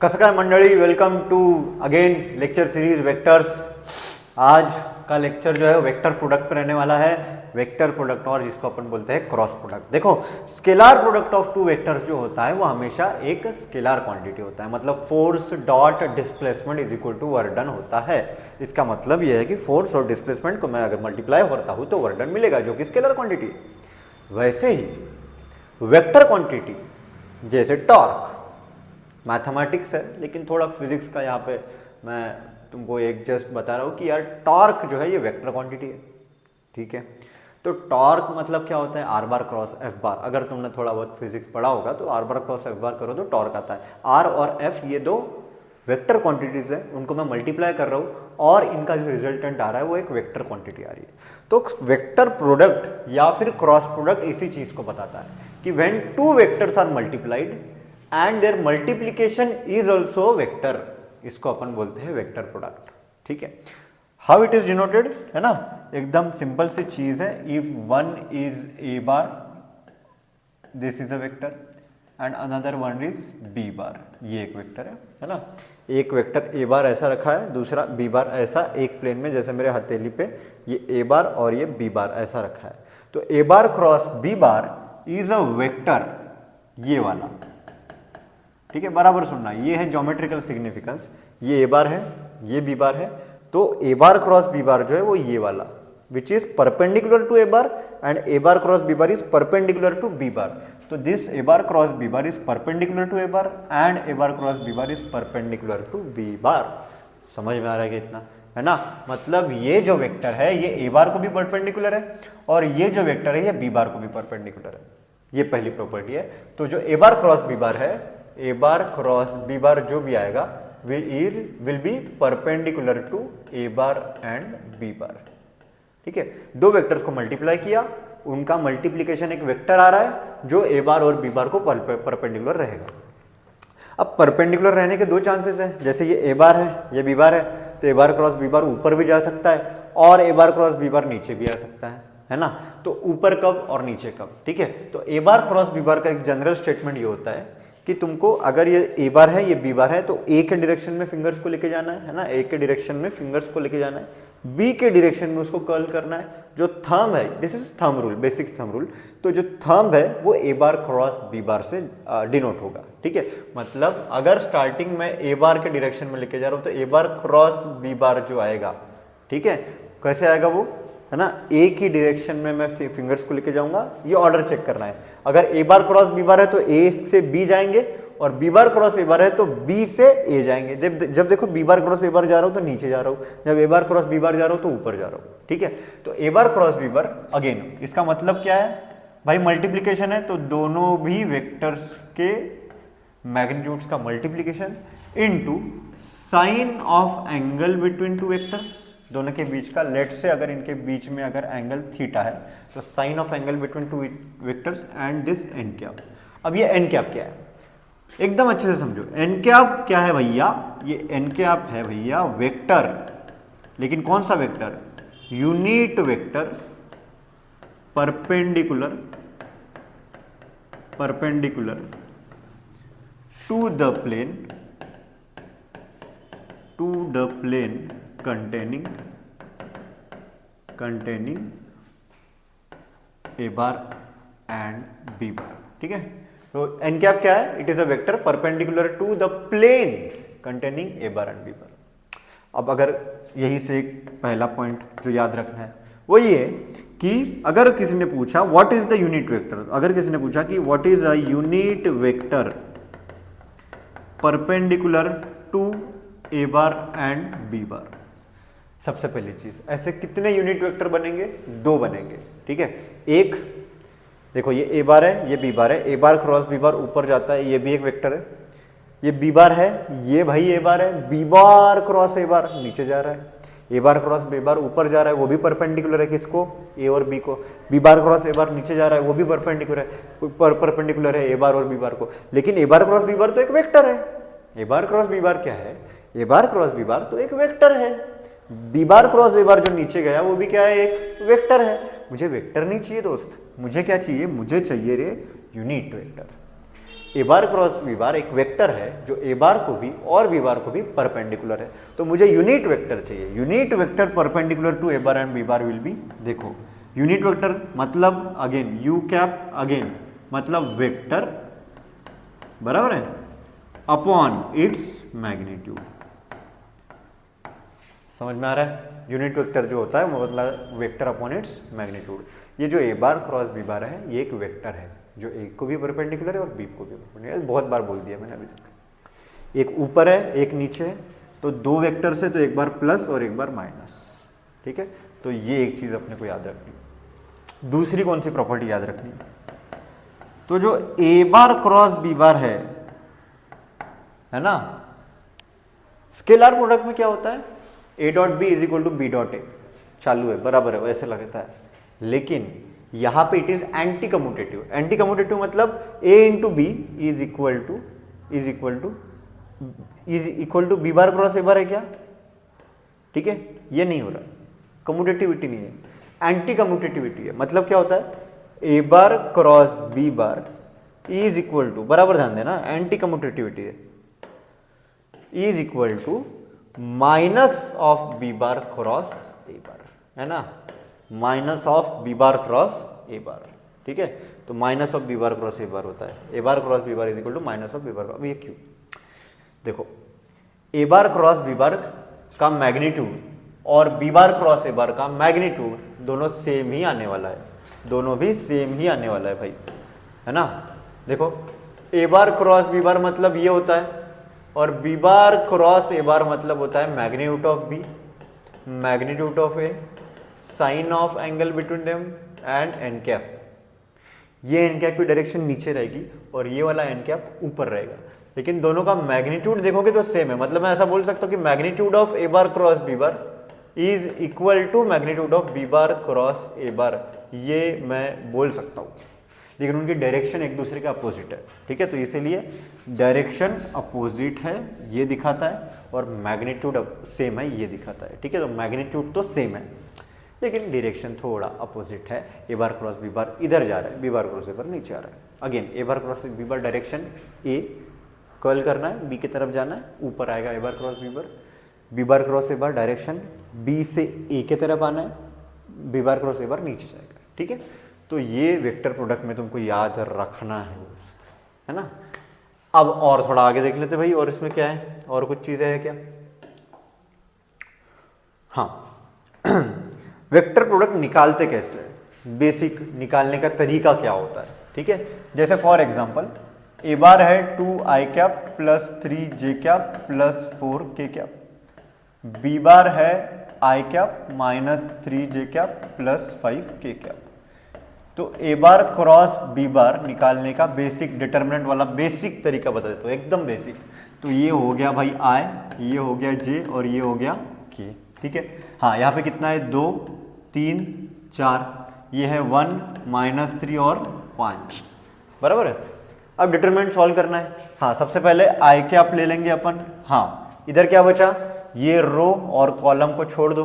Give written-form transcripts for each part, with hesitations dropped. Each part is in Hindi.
कसं काय मंडळी, welcome to again lecture series vectors. आज का लेक्चर जो है वेक्टर प्रोडक्ट पर रहने वाला है। वेक्टर प्रोडक्ट और जिसको अपन बोलते हैं क्रॉस प्रोडक्ट। देखो, scalar product of two vectors जो होता है वो हमेशा एक स्केलर क्वांटिटी होता है। मतलब force dot displacement is equal to work done होता है। इसका मतलब यह है कि फोर्स और डिस्प्लेसमेंट को मैं अगर मल्टीप्लाई करता हूं तो वर्क डन मिलेगा, जो कि स्केलर क्वांटिटी है। वैसे ही वेक्टर क्वांटिटी जैसे टॉर्क, मैथमेटिक्स है लेकिन थोड़ा फिजिक्स का यहाँ पे मैं तुमको एक जस्ट बता रहा हूँ कि यार टॉर्क जो है ये वेक्टर क्वांटिटी है। ठीक है, तो टॉर्क मतलब क्या होता है, are bar cross F bar. अगर तुमने थोड़ा बहुत फिजिक्स पढ़ा होगा तो are bar cross F bar करो तो टॉर्क आता है। आर और एफ ये दो वेक्टर क्वांटिटीज है, उनको मैं मल्टीप्लाई कर रहा हूँ और इनका जो रिजल्टेंट आ रहा है वो एक वेक्टर क्वांटिटी आ रही है। तो वेक्टर प्रोडक्ट या फिर क्रॉस प्रोडक्ट इसी चीज को बताता है कि when two vectors are multiplied and their multiplication is also vector, इसको अपन बोलते हैं वेक्टर प्रोडक्ट। ठीक है, हाउ इट इज डिनोटेड है ना, एकदम सिंपल सी चीज है। If one is A bar, this is a vector and another one is B bar, ये एक वेक्टर है ना। एक वेक्टर ए बार ऐसा रखा है, दूसरा बी बार ऐसा एक प्लेन में, जैसे मेरे हथेली पे ये ए बार और ये बी बार ऐसा रखा है। तो A bar cross B bar is a vector, ये वाला। ठीक है, बराबर सुनना, ये है ज्योमेट्रिकल सिग्निफिकेंस। ये ए बार है, ये बी बार है, तो ए बार क्रॉस बी बार जो है वो ये वाला, which is perpendicular to A bar and A bar cross B bar is perpendicular to B bar. तो this A bar cross B bar is perpendicular to A bar and A bar cross B bar is perpendicular to B bar. समझ में आ रहा है कि इतना है ना। मतलब ये जो वेक्टर है ये ए बार को भी परपेंडिकुलर है और ये जो वेक्टर है ये बी बार को भी परपेंडिकुलर है। ये पहली प्रॉपर्टी है। तो जो ए बार क्रॉस बी बार है, ए बार क्रॉस बी बार जो भी आएगा will be perpendicular to A bar and B bar. ठीक है, दो वेक्टर्स को मल्टीप्लाई किया, उनका मल्टीप्लीकेशन एक वेक्टर आ रहा है जो ए बार और बी बार को परपेंडिकुलर रहेगा। अब परपेंडिकुलर रहने के दो चांसेस हैं, जैसे ये ए बार है, ये बी बार है, तो ए बार क्रॉस बी बार ऊपर भी जा सकता है और ए बार क्रॉस बी बार नीचे भी आ सकता है ना। तो ऊपर कब और नीचे कब। ठीक है, तो A bar cross B bar का एक जनरल स्टेटमेंट ये होता है कि तुमको अगर ये ए बार है ये बी बार है तो ए के डायरेक्शन में फिंगर्स को लेके जाना है ना, ए के डायरेक्शन में फिंगर्स को लेके जाना है, बी के डायरेक्शन में उसको कर्ल करना है। जो थंब है, this is thumb rule, basic thumb rule, तो जो थंब है वो ए बार क्रॉस बी बार से डिनोट होगा। ठीक है, मतलब अगर स्टार्टिंग में ए बार के डायरेक्शन में लेके जा रहा हूँ तो ए बार क्रॉस बी बार जो आएगा, ठीक है, कैसे आएगा वो, है ना, ए की डायरेक्शन में मैं फिंगर्स को लेके जाऊंगा। ये ऑर्डर चेक करना है। अगर A bar cross B bar है तो ए से बी जाएंगे और B bar cross A bar है तो बी से ए जाएंगे। जब देखो बी बार क्रॉस ए बार जा रहा हूं तो नीचे जा रहा हूं, जब ए बार क्रॉस बी बार जा रहा हूं तो ऊपर जा रहा हूं। ठीक है, तो A bar cross B bar again इसका मतलब क्या है भाई, मल्टीप्लीकेशन है तो दोनों भी वेक्टर्स के मैग्नीट्यूड्स का multiplication into sine of angle between two vectors, दोनों के बीच का। लेट से अगर इनके बीच में अगर एंगल थीटा है तो sine of angle between two vectors and this n cap. अब ये एन कैप क्या है एकदम अच्छे से समझो। एन कैप क्या है भैया, ये एन कैप है भैया वेक्टर, लेकिन कौन सा vector, unit vector perpendicular to the plane containing A bar and B bar. ठीक है, तो एन कैप क्या है, it is a vector perpendicular to the plane containing A bar and B bar. अब अगर यही से एक पहला पॉइंट जो याद रखना है वो ये कि अगर किसी ने पूछा what is the unit vector, अगर किसी ने पूछा कि what is a unit vector perpendicular to A bar and B bar, सबसे पहली चीज ऐसे कितने यूनिट वेक्टर बनेंगे, दो बनेंगे। ठीक है, एक देखो ये ए बार है, ये बी बार है, ए बार क्रॉस बी बार ऊपर जाता है, ये भी एक वेक्टर है। ये बी बार है, ये भाई ए बार है, बी बार क्रॉस ए बार नीचे जा रहा है, ए बार क्रॉस बी बार ऊपर जा रहा है, वो भी परपेंडिकुलर है किसको, ए और बी को। बी बार क्रॉस ए बार नीचे जा रहा है, वो भी परपेंडिकुलर है ए बार और बी बार को। लेकिन ए बार क्रॉस बी बार तो एक वेक्टर है। A bar cross B bar क्या है, A bar cross B bar तो एक वेक्टर है। बी बार क्रॉस ए बार जो नीचे गया वो भी क्या है, एक वेक्टर है। मुझे वेक्टर नहीं चाहिए दोस्त, मुझे क्या चाहिए, मुझे चाहिए रे यूनिट वेक्टर। ए बार क्रॉस बी बार एक वेक्टर है जो ए बार को भी और बी बार को भी परपेंडिकुलर है। तो मुझे यूनिट वेक्टर चाहिए, unit vector perpendicular to A bar and B bar will be, देखो यूनिट वेक्टर मतलब अगेन यू कैप, अगेन मतलब वेक्टर बराबर है अपॉन इट्स मैग्नीट्यूड। समझ में आ रहा है? यूनिट वेक्टर जो होता है वो मतलब वेक्टर अपॉन इट्स मैग्नीट्यूड। ये जो ए बार क्रॉस बी बार है ये एक वेक्टर है जो ए को भी परपेंडिकुलर है और बी को भी परपेंडिकुलर है। बहुत बार बोल दिया मैंने अभी तक। एक ऊपर है एक नीचे है, तो दो वेक्टर से तो एक बार प्लस और एक बार माइनस, ठीक है। तो ये एक चीज अपने को याद रखनी। दूसरी कौन सी प्रॉपर्टी याद रखनी? तो जो ए बार क्रॉस बी बार है ना, स्केलर प्रोडक्ट में क्या होता है? A dot B is equal to B dot A, चालू है बराबर है वैसे लगता है, लेकिन यहां पे it is anti commutative. Anti commutative मतलब A into B is equal to B bar cross A bar है क्या? ठीक है, ये नहीं हो रहा है, कम्यूटेटिविटी नहीं है, एंटी कम्यूटेटिविटी है। मतलब क्या होता है? A bar cross B bar is equal to, बराबर ध्यान देना, एंटी कम्यूटेटिविटी है, is equal to minus of B bar cross A bar, है ना, minus of B bar cross A bar, ठीक है। तो minus of B bar cross A bar होता है, A bar cross B bar is equal to minus of B bar. अब ये क्यों? देखो ए बार क्रॉस बी बार का मैग्नीट्यूड और बी बार क्रॉस ए बार का मैग्नीट्यूड दोनों सेम ही आने वाला है, दोनों भी सेम ही आने वाला है भाई, है ना। देखो ए बार क्रॉस बी बार मतलब ये होता है और बी बार क्रॉस ए बार मतलब होता है magnitude of B, magnitude of A, sine of angle between them and n cap. ये एन कैप की डायरेक्शन नीचे रहेगी और ये वाला एन कैप ऊपर रहेगा, लेकिन दोनों का मैग्नीट्यूड देखोगे तो सेम है। मतलब मैं ऐसा बोल सकता हूँ कि magnitude of A bar cross B bar is equal to magnitude of B bar cross A bar, ये मैं बोल सकता हूँ, लेकिन उनकी डायरेक्शन एक दूसरे के अपोजिट है, ठीक है। तो इसीलिए डायरेक्शन अपोजिट है ये दिखाता है और मैग्नीट्यूड सेम है ये दिखाता है, ठीक है। तो मैग्नीट्यूड तो सेम है लेकिन डायरेक्शन थोड़ा अपोजिट है। ए बार क्रॉस बी बार इधर जा रहा है, बी बार क्रॉस ए बार नीचे आ रहा है। Again A bar cross B bar direction A curl करना है, बी की तरफ जाना है, ऊपर आएगा A bar cross B bar. B bar cross A bar direction B से ए की तरफ आना है, बी बार क्रॉस ए बार नीचे जाएगा, ठीक है। तो ये वेक्टर प्रोडक्ट में तुमको याद रखना है ना। अब और थोड़ा आगे देख लेते भाई, और इसमें क्या है, और कुछ चीजें हैं क्या? हाँ वेक्टर प्रोडक्ट निकालते कैसे, बेसिक निकालने का तरीका क्या होता है, ठीक है। जैसे फॉर एग्जांपल ए बार है 2i cap plus 3j cap plus 4k cap, B bar है i cap minus 3j cap plus 5k cap. तो ए बार क्रॉस बी बार निकालने का बेसिक डिटर्मिनेंट वाला बेसिक तरीका बता देता हूँ, एकदम बेसिक। तो ये हो गया भाई i, ये हो गया j और ये हो गया k, ठीक है। हाँ यहाँ पे कितना है 2 3 4, ये है 1 -3 और 5, बराबर है। अब डिटरमिनेंट सॉल्व करना है। हाँ सबसे पहले i कैप ले लेंगे अपन। हाँ इधर क्या बचा, ये रो और कॉलम को छोड़ दो,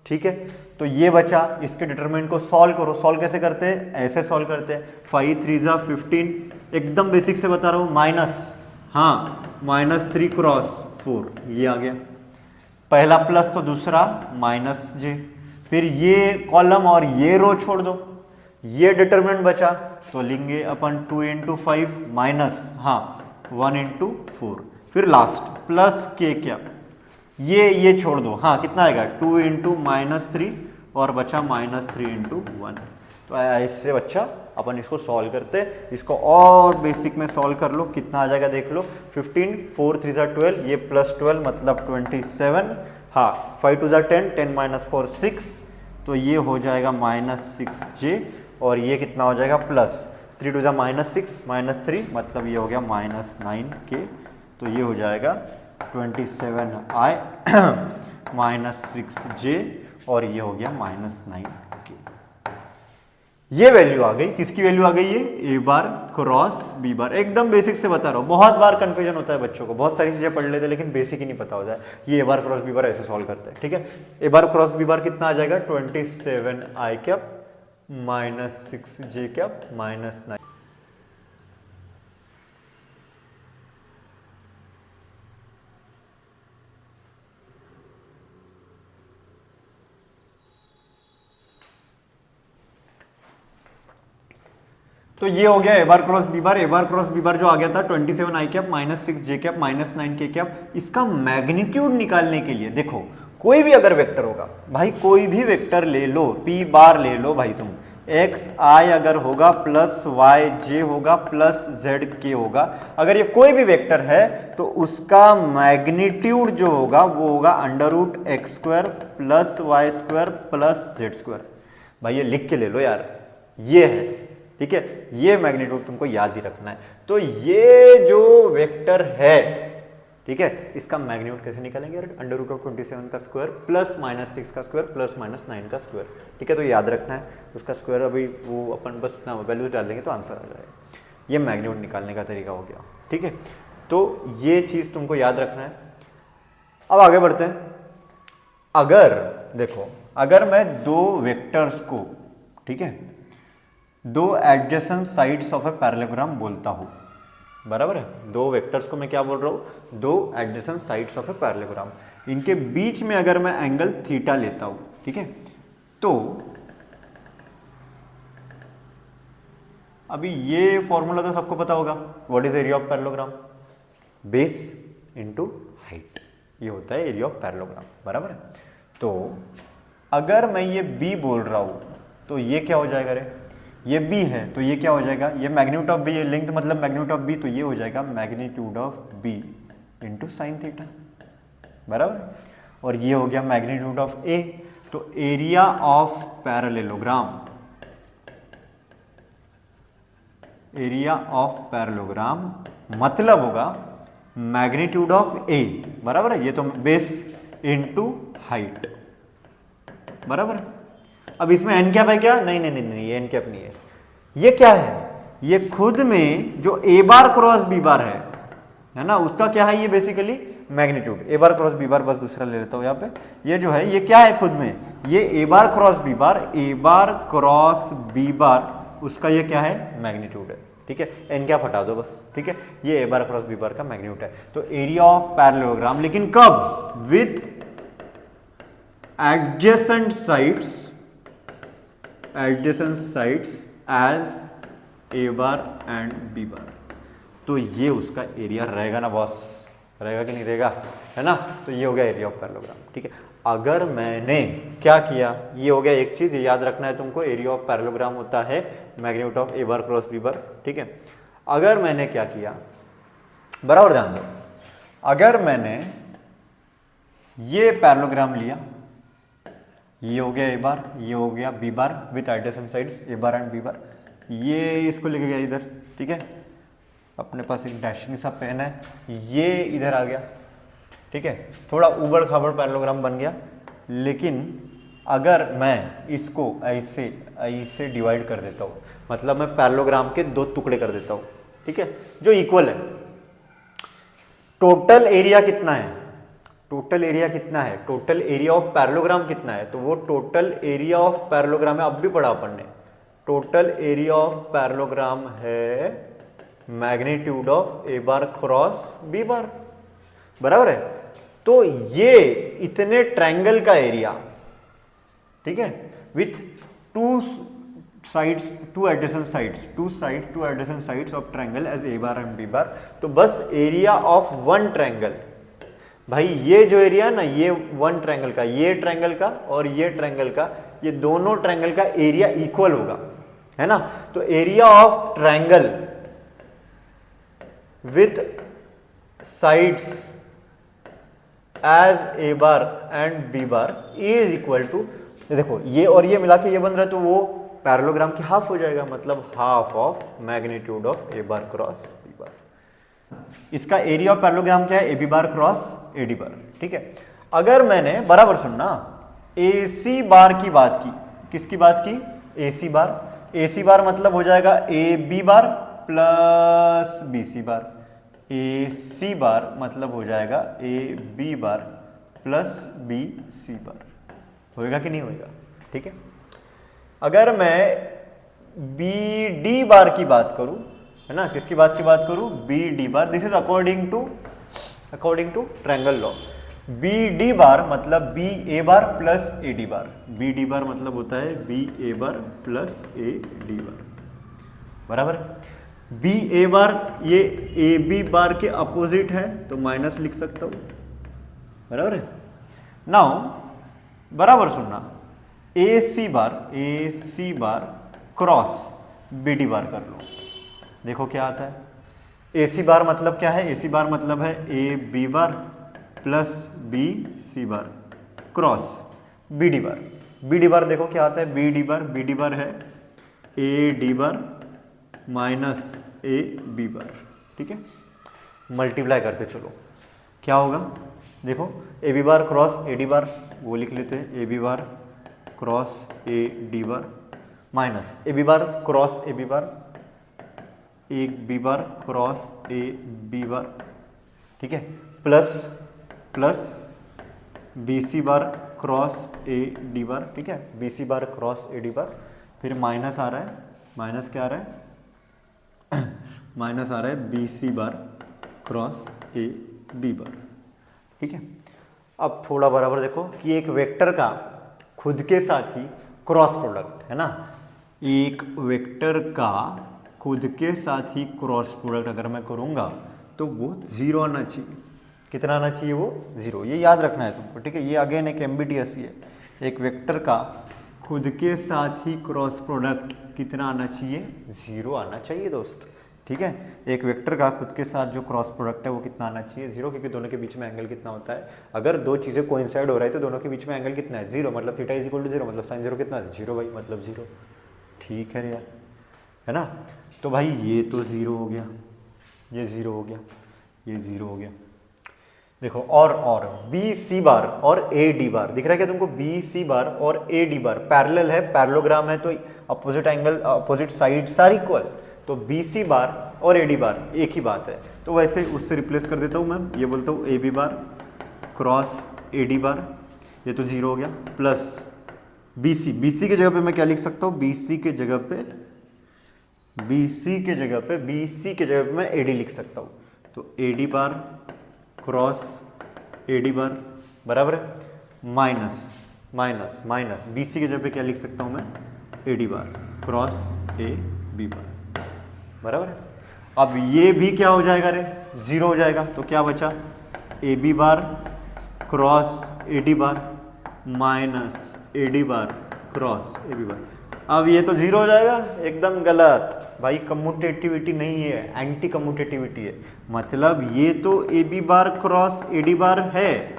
ठीक है। तो ये बचा, इसके डिटरमिनेंट को सॉल्व करो। सॉल्व कैसे करते हैं, ऐसे सॉल्व करते हैं, 5 3 जा 15, एकदम बेसिक से बता रहा हूँ, माइनस, हाँ -3 क्रॉस 4, ये आ गया पहला प्लस, तो दूसरा माइनस j, फिर ये कॉलम और ये रो छोड़ दो, ये डिटरमिनेंट बचा, तो लेंगे अपन 2 × 5 माइनस, हाँ 1 × 4, फिर लास्ट प्लस k क्या, ये छोड़ दो, हाँ कितना आएगा 2 × -3 और बचा -3 × 1। तो ऐसे बच्चा अपन इसको सॉल्व करते, इसको और बेसिक में सॉल्व कर लो, कितना आ जाएगा देख लो, 15 4 3 जा 12, ये प्लस 12 मतलब 27, हाँ 5 2 जा 10 10 - 4 6, तो ये हो जाएगा -6j और ये कितना हो जाएगा प्लस 3 2 जा -6 -3 मतलब ये हो गया -9k, तो ये हो जाएगा 27i -6j और ये हो गया -9k। ये वैल्यू आ गई, किसकी वैल्यू आ गई, ये ए बार क्रॉस बी बार। एकदम बेसिक से बता रहा हूँ, बहुत बार कंफ्यूजन होता है बच्चों को, बहुत सारी चीजें पढ़ लेते हैं लेकिन बेसिक ही नहीं पता होता है। ये ए बार क्रॉस बी बार ऐसे सॉल्व करते हैं, ठीक है। ए बार क्रॉस बी बार कितना आ जाएगा 27i कैप -6j कैप -9, तो ये हो गया ए बार क्रॉस बी बार। ए बार क्रॉस बी बार जो आ गया था 27 आई कैप माइनस 6 जे कैप माइनस 9 के कैप। इसका मैग्नीट्यूड निकालने के लिए देखो कोई भी अगर वेक्टर होगा भाई, कोई भी वेक्टर ले लो, पी बार ले लो भाई तुम, एक्स आई अगर होगा प्लस वाई जे होगा प्लस जेड के होगा, अगर ये कोई भी वेक्टर है तो उसका मैग्नीट्यूड जो होगा वो होगा under root x square plus y square plus z square. भाई ये लिख के ले लो यार, ये है, ठीक है, ये मैग्नीट्यूड तुमको याद ही रखना है। तो ये जो वेक्टर है, ठीक है, इसका मैग्नीट्यूड कैसे निकालेंगे यार, अंडर रूट ऑफ 27 का स्क्वायर प्लस माइनस 6 का स्क्वायर प्लस माइनस 9 का स्क्वायर, ठीक है, तो याद रखना है उसका स्क्वायर। अभी वो अपन बस ना वैल्यूज डाल देंगे तो आंसर आ जाएगा। ये मैग्नीट्यूड निकालने का तरीका हो गया, ठीक है, तो ये चीज़ तुमको याद रखना है। अब आगे बढ़ते हैं। अगर देखो, अगर मैं दो वेक्टर्स को, ठीक है, दो adjacent sides of a parallelogram बोलता हूं, बराबर है, दो वेक्टर्स को मैं क्या बोल रहा हूं, दो adjacent sides of a parallelogram, इनके बीच में अगर मैं एंगल थीटा लेता हूं, ठीक है, तो अभी ये फॉर्मूला तो सबको पता होगा, what is area of parallelogram, base into height, ये होता है एरिया ऑफ पैरेललोग्राम, बराबर है। तो अगर मैं ये बी बोल रहा हूं तो ये क्या हो जाएगा रे, ये बी है तो ये क्या हो जाएगा, ये मैग्नीट्यूड ऑफ बी, ये लिंक्ड मतलब मैग्नीट्यूड ऑफ बी, तो ये हो जाएगा magnitude of B into sine theta, बराबर। और ये हो गया मैग्नीट्यूड ऑफ ए, तो area of parallelogram, area of parallelogram मतलब होगा मैग्नीट्यूड ऑफ ए, बराबर है, ये तो बेस इंटू हाइट, बराबर है। अब इसमें एन कैप है क्या, नहीं नहीं नहीं नहीं, ये एन कैप नहीं है, ये क्या है, ये खुद में जो ए बार क्रॉस बी बार है ना, उसका क्या है, ये बेसिकली मैग्नीट्यूड, ए बार क्रॉस बी बार, बस दूसरा ले लेता हूं यहाँ पे, ये जो है ये क्या है खुद में, ये ए बार क्रॉस बी बार, ए बार क्रॉस बी बार, उसका ये क्या है, मैग्नीट्यूड है, ठीक है, एन कैप हटा दो बस, ठीक है, ये ए बार क्रॉस बी बार का मैग्नीट्यूड है। तो एरिया ऑफ पैरेललोग्राम, लेकिन कब, with adjacent sides, adjacent sides as A bar and B bar, तो ये उसका एरिया रहेगा ना बॉस, रहेगा कि नहीं रहेगा, है ना, तो ये हो गया एरिया ऑफ पैरेललोग्राम, ठीक है। अगर मैंने क्या किया, ये हो गया एक चीज, ये याद रखना है तुमको, एरिया ऑफ पैरेललोग्राम होता है magnitude of A bar cross B bar, ठीक है। अगर मैंने क्या किया, बराबर ध्यान दो, अगर मैंने ये पैरेललोग्राम लिया, ये हो गया ए बार, ये हो गया B bar with adjacent sides A bar and B bar, ये इसको लेके गया इधर, ठीक है, अपने पास एक डैशिंग सा पेन है, ये इधर आ गया, ठीक है, थोड़ा उबड़ खाबड़ पैरेललोग्राम बन गया। लेकिन अगर मैं इसको ऐसे ऐसे डिवाइड कर देता हूँ, मतलब मैं पैरेललोग्राम के दो टुकड़े कर देता हूँ, ठीक है, जो इक्वल है, टोटल एरिया कितना है, टोटल एरिया कितना है, टोटल एरिया ऑफ पैरेललोग्राम कितना है, तो वो टोटल एरिया ऑफ पैरेललोग्राम है, अब भी पढ़ा अपन ने, टोटल एरिया ऑफ पैरेललोग्राम है magnitude of A bar cross B bar, बराबर है। तो ये इतने ट्रायंगल का एरिया, ठीक है, with two sides, two adjacent sides, two adjacent sides of triangle as A bar and B bar, तो बस एरिया ऑफ वन ट्रायंगल, भाई ये जो एरिया ना, ये वन ट्रायंगल का, ये ट्रायंगल का और ये ट्रायंगल का, ये दोनों ट्रायंगल का एरिया इक्वल होगा, है ना। तो area of triangle with sides as A bar and B bar is equal to, देखो ये और ये मिला के ये बन रहा है, तो वो पैरेललोग्राम की हाफ हो जाएगा, मतलब half of magnitude of A bar cross B bar. इसका एरिया ऑफ पैरेललोग्राम क्या है, A B bar cross A D bar, ठीक है। अगर मैंने, बराबर सुनना, ए सी बार की बात की, किसकी बात की, ए C bar, A C bar मतलब हो जाएगा A B bar plus B C bar, A C bar मतलब हो जाएगा A B bar plus B C bar, होएगा कि नहीं होएगा, ठीक है। अगर मैं बी डी बार की बात करूं, है ना, किसकी बात करूं, B D bar, this is according to triangle law, B D bar मतलब B A bar plus A D bar, B D bar मतलब होता है B A bar plus A D bar. बराबर। बी ए बार, ये ए बी बार के अपोजिट है तो माइनस लिख सकता हूं, बराबर है। नाउ बराबर सुनना, ए C bar cross B D बार कर लो, देखो क्या आता है। ए सी बार मतलब क्या है, ए सी बार मतलब है A B bar plus B C bar cross B D bar. B D bar देखो क्या आता है, बी डी बार है A D bar minus A B bar, ठीक है। मल्टीप्लाई करते चलो, क्या होगा देखो, A B bar cross A D bar, वो लिख लेते हैं, A B bar cross A D bar minus A B bar cross A B bar, एक B bar cross A B bar, ठीक है, plus B C bar cross A D bar, ठीक है, B C bar cross A D bar, फिर माइनस आ रहा है, माइनस क्या आ रहा है माइनस आ रहा है B C bar cross A B bar, ठीक है। अब थोड़ा बराबर देखो कि एक वेक्टर का खुद के साथ ही क्रॉस प्रोडक्ट है ना, एक वेक्टर का खुद के साथ ही क्रॉस प्रोडक्ट अगर मैं करूंगा तो वो जीरो आना चाहिए। कितना आना चाहिए, वो जीरो, ये याद रखना है तुमको, ठीक है। ये अगेन एक एमबीटीएस है, एक वेक्टर का खुद के साथ ही क्रॉस प्रोडक्ट कितना आना चाहिए, जीरो आना चाहिए दोस्त, ठीक है। एक वेक्टर का खुद के साथ जो क्रॉस प्रोडक्ट है वो कितना आना चाहिए, जीरो, क्योंकि दोनों के बीच में एंगल कितना होता है, अगर दो चीज़ें कोइंसाइड हो रहा है तो दोनों के बीच में एंगल कितना है, जीरो, मतलब theta is equal to zero, मतलब साइन जीरो कितना है, जीरो भाई, मतलब जीरो, ठीक है यार, है ना। तो भाई ये तो जीरो हो गया, ये जीरो हो गया, ये जीरो हो गया। देखो और बी सी बार और ए डी बार दिख रहा है क्या तुमको, बी सी बार और ए डी बार पैरेलल है, पैरेललोग्राम है, तो अपोजिट एंगल अपोजिट साइड सार इक्वल, तो बी सी बार और ए डी बार एक ही बात है, तो वैसे उससे रिप्लेस कर देता हूँ मैं, ये बोलता हूँ A B bar cross A D bar, ये तो जीरो हो गया, प्लस बी सी के जगह पे मैं क्या लिख सकता हूँ, बी सी के जगह पे मैं ए डी लिख सकता हूँ, तो ए D bar cross A D bar बराबर है, माइनस बी सी के जगह पे क्या लिख सकता हूँ मैं, A D bar cross A B bar, बराबर है। अब ये भी क्या हो जाएगा रे, जीरो हो जाएगा, तो क्या बचा, A B bar cross A D bar minus A D bar cross A B bar. अब ये तो जीरो हो जाएगा, एकदम गलत भाई, कम्यूटेटिविटी नहीं है, एंटी कम्यूटेटिविटी है, मतलब ये तो A B bar cross A D bar है,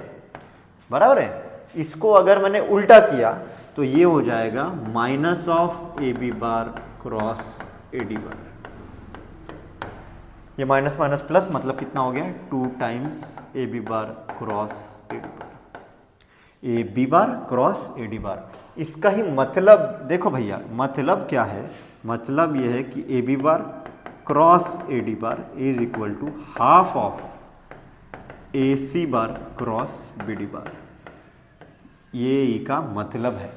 बराबर है। इसको अगर मैंने उल्टा किया तो ये हो जाएगा minus of A B bar cross A D bar, ये माइनस माइनस प्लस, मतलब कितना हो गया, 2 times A B bar cross A D bar, A B bar cross A D bar. इसका ही मतलब देखो भैया, मतलब क्या है, मतलब यह है कि A B bar cross A D bar is equal to half of A C bar cross B D bar, ये इसका मतलब है।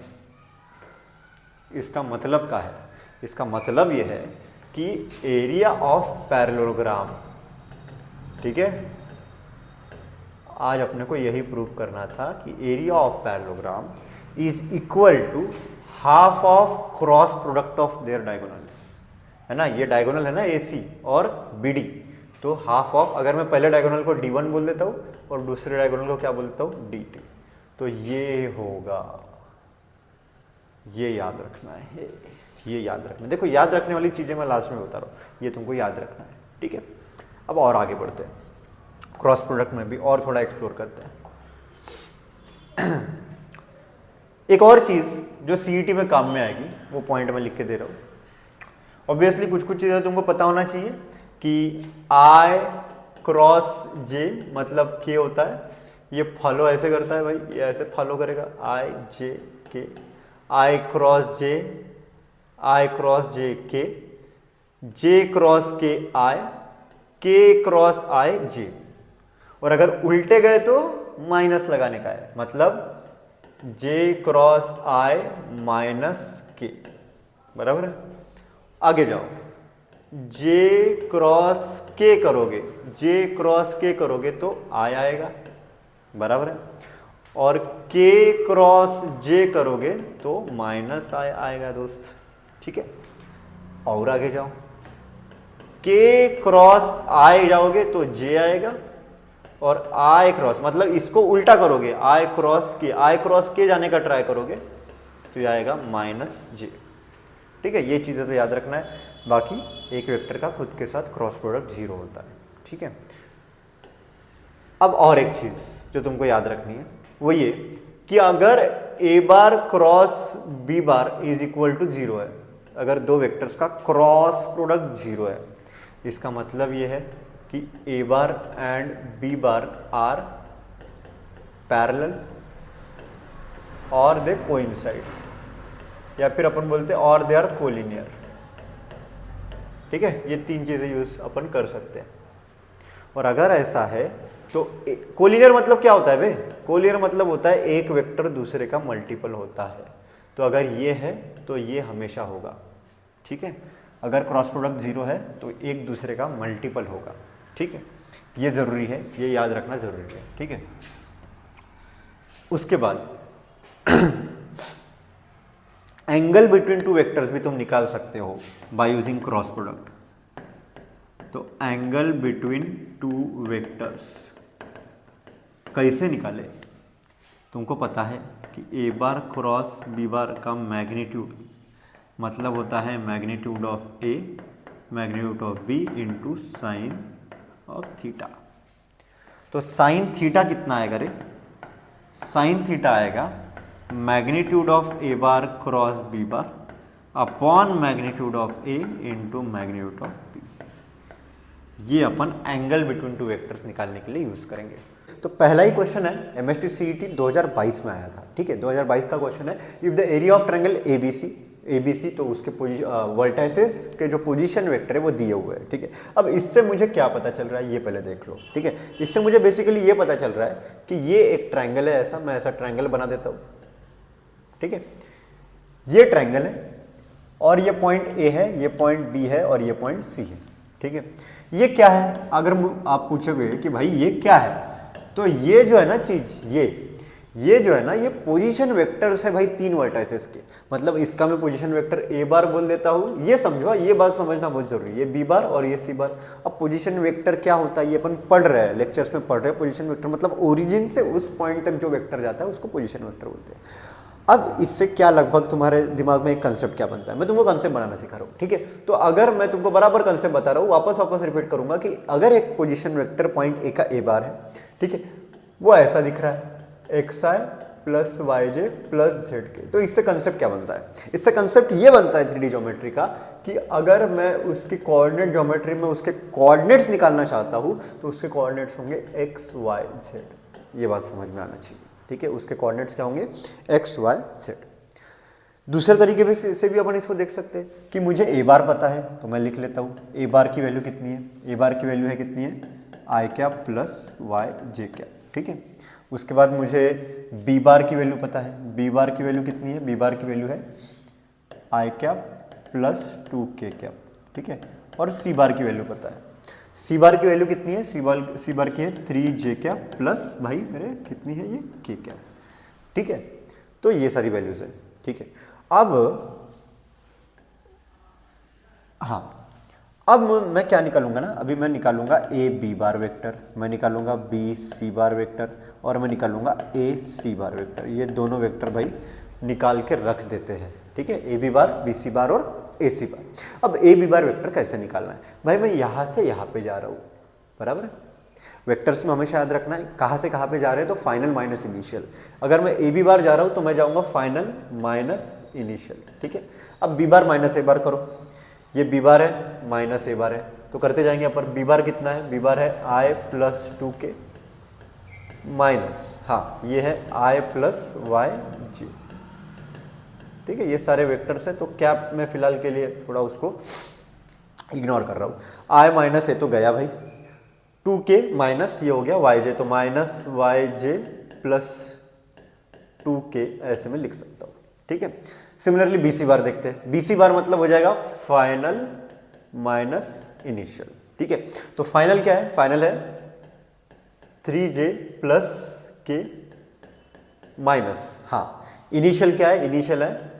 इसका मतलब क्या है, इसका मतलब यह है कि एरिया ऑफ पैरेललोग्राम, ठीक है, आज अपने को यही प्रूव करना था कि area of parallelogram is equal to half of cross product of their diagonals, है ना। ये डायगोनल है ना ए सी और बी डी, तो हाफ ऑफ, अगर मैं पहले डायगोनल को D1 बोल देता हूँ और दूसरे डायगोनल को क्या बोलता हूँ, DT, तो ये होगा, ये याद रखना है, ये याद रखना है। देखो याद रखने वाली चीज़ें मैं लास्ट में बता रहा हूँ, ये तुमको याद रखना है, ठीक है। अब और आगे बढ़ते हैं, क्रॉस प्रोडक्ट में भी और थोड़ा एक्सप्लोर करते हैं। एक और चीज़ जो सीईटी में काम में आएगी, वो पॉइंट में लिख के दे रहा हूँ। ऑब्वियसली कुछ चीज़ें तुमको पता होना चाहिए कि I क्रॉस J मतलब K होता है, ये फॉलो ऐसे करता है भाई, ये ऐसे फॉलो करेगा, I J K, I cross J K, J cross K I, K cross I J, और अगर उल्टे गए तो माइनस लगाने का है, मतलब J cross I minus K, बराबर है। आगे जाओ, J क्रॉस K करोगे, J क्रॉस K करोगे तो I आएगा, बराबर है, और K क्रॉस J करोगे तो माइनस I आएगा दोस्त, ठीक है। और आगे जाओ, के क्रॉस आई जाओगे तो जे आएगा, और आई क्रॉस मतलब इसको उल्टा करोगे, आई क्रॉस के जाने का ट्राई करोगे तो ये आएगा माइनस जे। ठीक है, ये चीज़ें तो याद रखना है। बाकी एक वेक्टर का खुद के साथ क्रॉस प्रोडक्ट 0 होता है। ठीक है, अब और एक चीज़ जो तुमको याद रखनी है वो ये कि अगर A bar cross B bar is equal to 0 है, अगर दो वेक्टर्स का क्रॉस प्रोडक्ट 0 है, इसका मतलब ये है कि A bar and B bar are parallel और दे कोइंसाइड, या फिर अपन बोलते हैं और दे आर कोलिनियर। ठीक है, ये तीन चीजें यूज अपन कर सकते हैं। और अगर ऐसा है तो कोलिनियर मतलब क्या होता है बे? कोलिनियर मतलब होता है एक वेक्टर दूसरे का मल्टीपल होता है। तो अगर ये है तो ये हमेशा होगा। ठीक है, अगर क्रॉस प्रोडक्ट 0 है तो एक दूसरे का मल्टीपल होगा। ठीक है, ये जरूरी है, ये याद रखना जरूरी है। ठीक है, उसके बाद एंगल बिटवीन टू वेक्टर्स भी तुम निकाल सकते हो बाय यूजिंग क्रॉस प्रोडक्ट। तो एंगल बिटवीन टू वेक्टर्स कैसे निकाले? तुमको पता है कि A bar cross B bar का मैग्नीट्यूड मतलब होता है magnitude of A magnitude of B into sine of theta. तो साइन थीटा कितना आएगा रे? साइन थीटा आएगा magnitude of A bar cross B bar upon magnitude of A into magnitude of B. ये अपन एंगल बिटवीन टू वेक्टर्स निकालने के लिए यूज करेंगे। तो पहला ही क्वेश्चन है, एमएसटी सीईटी 2022 में आया था। ठीक है, 2022 का क्वेश्चन है, if the area of triangle ABC तो उसके वर्टाइसेस के जो पोजीशन वेक्टर है वो दिए हुए हैं। ठीक है, अब इससे मुझे क्या पता चल रहा है ये पहले देख लो। ठीक है, इससे मुझे बेसिकली ये पता चल रहा है कि ये एक ट्रायंगल है, ऐसा मैं ऐसा ट्रायंगल बना देता हूँ। ठीक है, ये ट्रायंगल है और ये पॉइंट ए है, ये पॉइंट बी है और ये पॉइंट सी है। ठीक है, ये क्या है? अगर आप पूछोगे कि भाई ये क्या है, तो ये जो है ना चीज, ये जो है ना, ये पोजीशन वेक्टर्स है भाई, तीन वर्टाइसेस के। मतलब इसका मैं पोजीशन वेक्टर ए बार बोल देता हूँ। ये समझो, ये बात समझना बहुत जरूरी है, ये बी बार और ये सी बार। अब पोजीशन वेक्टर क्या होता है ये अपन पढ़ रहे हैं, लेक्चर्स में पढ़ रहे हैं। पोजीशन वेक्टर मतलब ओरिजिन से उस पॉइंट तक जो वेक्टर जाता है उसको पोजीशन वेक्टर बोलते हैं। अब इससे क्या लगभग तुम्हारे दिमाग में एक कंसेप्ट क्या बनता है, मैं तुमको कंसेप्ट बनाना सिखा रहा हूँ। ठीक है, तो अगर मैं तुमको बराबर कंसेप्ट बता रहा हूँ, वापस रिपीट करूंगा कि अगर एक पोजीशन वेक्टर पॉइंट ए का ए बार है, ठीक है, वो ऐसा दिख रहा है एक्स आई प्लस वाई जे प्लस जेड के, तो इससे कंसेप्ट क्या बनता है? इससे कंसेप्ट ये बनता है 3D ज्योमेट्री का कि अगर मैं उसकी कोऑर्डिनेट ज्योमेट्री में उसके कोऑर्डिनेट्स निकालना चाहता हूं तो उसके कोऑर्डिनेट्स होंगे एक्स वाई जेड। ये बात समझ में आना चाहिए। ठीक है, उसके कोऑर्डिनेट्स क्या होंगे? X y z. दूसरे तरीके से भी अपन इसको देख सकते हैं कि मुझे ए बार पता है तो मैं लिख लेता हूँ ए बार की वैल्यू कितनी है। ए बार की वैल्यू है कितनी है? आई कैप प्लस वाई जे कैप। ठीक है, उसके बाद मुझे बी बार की वैल्यू पता है। बी बार की वैल्यू कितनी है? बी बार की वैल्यू है आई कैप प्लस 2k कैप। ठीक है, और सी बार की वैल्यू पता है। सी बार की वैल्यू कितनी है? सी बार की है 3j कैप प्लस भाई मेरे कितनी है ये k कैप। ठीक है, तो ये सारी वैल्यूज है। ठीक है, अब हाँ, अब मैं क्या निकालूंगा ना, अभी मैं निकालूंगा ए बी बार वेक्टर, मैं निकालूंगा बी सी बार वेक्टर और मैं निकालूंगा ए सी बार वेक्टर। ये दोनों वेक्टर भाई निकाल के रख देते हैं। ठीक है, A B bar, B C बार और ए सी बार। अब ए बी बार वेक्टर कैसे निकालना है भाई? मैं यहाँ से यहाँ पे जा रहा हूँ, बराबर है। वेक्टर्स में हमेशा याद रखना है कहाँ से कहाँ पे जा रहे हैं, तो फाइनल माइनस इनिशियल। अगर मैं ए बी बार जा रहा हूँ तो मैं जाऊँगा फाइनल माइनस इनिशियल। ठीक है, अब बी बार माइनस ए बार करो, ये बी बार है माइनस ए बार है, तो करते जाएंगे अपन। बी बार कितना है? बी बार है आई प्लस 2k माइनस, हाँ ये है आई प्लस वाई जी। ठीक है, ये सारे वेक्टर्स हैं, तो कैप में फिलहाल के लिए थोड़ा उसको इग्नोर कर रहा हूँ। आई माइनस ए तो गया भाई, 2k माइनस ये हो गया वाई जे, तो माइनस वाई जे प्लस 2k ऐसे में लिख सकता हूँ। ठीक है, सिमिलरली बी सी बार देखते हैं। बी सी बार मतलब हो जाएगा फाइनल माइनस इनिशियल। ठीक है, तो फाइनल क्या है? फाइनल है 3j प्लस k माइनस, हाँ इनिशियल क्या है? इनिशियल है